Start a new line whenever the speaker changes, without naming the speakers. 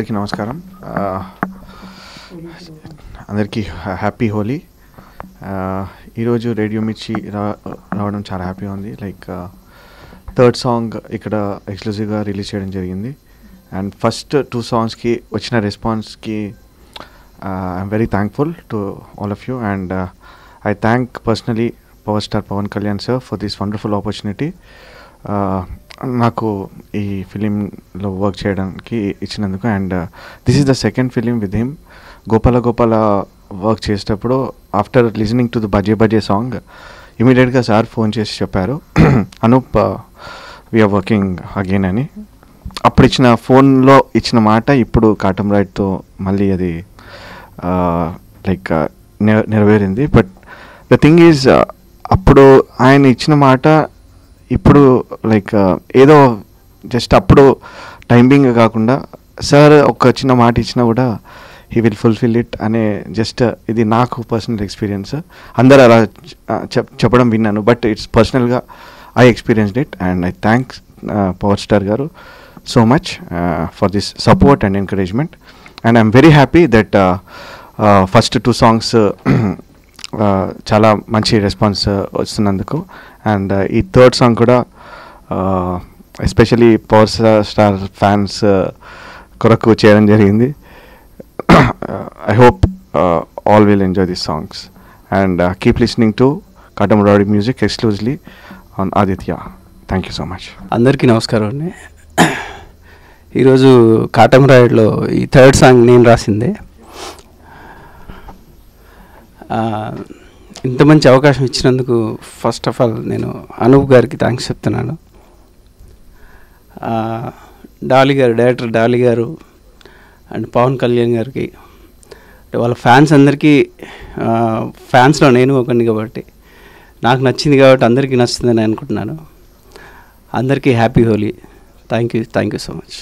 అందరికీ నమస్కారం. అందరికీ హ్యాపీ హోలీ. ఈరోజు రేడియో మిర్చి రావడం చాలా హ్యాపీగా ఉంది. లైక్ థర్డ్ సాంగ్ ఇక్కడ ఎక్స్క్లూజివ్గా రిలీజ్ చేయడం జరిగింది. అండ్ ఫస్ట్ 2 సాంగ్స్కి వచ్చిన రెస్పాన్స్కి I'm very thankful to all of you. And I thank personally power star Pawan Kalyan sir for this wonderful opportunity. నాకు ఈ ఫిలింలో వర్క్ చేయడానికి ఇచ్చినందుకు. And this is the second film with him. Gopala work చేసేటప్పుడు ఆఫ్టర్ లిజనింగ్ టు ద బజే song ఇమీడియట్గా sir phone చేసి చెప్పారు, అనూప్ వీఆర్ వర్కింగ్ అగైన్ అని. అప్పుడు ఇచ్చిన ఫోన్లో ఇచ్చిన మాట ఇప్పుడు కాటం రైడ్తో మళ్ళీ అది లైక్ నెరవేరింది. బట్ ద థింగ్ ఈజ్ అప్పుడు ఆయన ఇచ్చిన మాట ఇప్పుడు లైక్ ఏదో జస్ట్ అప్పుడు టైమింగ్ కాకుండా సార్ ఒక చిన్న మాట ఇచ్చినా కూడా హీ విల్ ఫుల్ఫిల్ ఇట్ అనే జస్ట్ ఇది నాకు పర్సనల్ ఎక్స్పీరియన్స్. అందరూ అలా చెప్పడం విన్నాను, బట్ ఇట్స్ పర్సనల్గా I experienced it. And I thanks power star గారు so much for this support and encouragement. And I'm very happy that first 2 songs చాలా మంచి రెస్పాన్స్ వస్తున్నందుకు. అండ్ ఈ థర్డ్ సాంగ్ కూడా ఎస్పెషలీ పవర్ స్టార్ ఫ్యాన్స్ కొరకు చేయడం జరిగింది. I hope all will enjoy this songs and keep listening to కాటం రైడ్ music exclusively on Aditya. Thank you so much.
అందరికీ నమస్కారం అండి. ఈరోజు కాటం రైడ్లో ఈ థర్డ్ సాంగ్ నేను రాసిందే. ఇంత మంచి అవకాశం ఇచ్చినందుకు ఫస్ట్ ఆఫ్ ఆల్ నేను అనూప్ గారికి థ్యాంక్స్ చెప్తున్నాను. డాలీ గారు, డైరెక్టర్ డాలీ గారు అండ్ పవన్ కళ్యాణ్ గారికి, వాళ్ళ ఫ్యాన్స్ అందరికీ, ఫ్యాన్స్లో నేను ఒకరిని కాబట్టి నాకు నచ్చింది కాబట్టి అందరికీ నచ్చుతుందని అనుకుంటున్నాను. అందరికీ happy Holi. Thank you so much.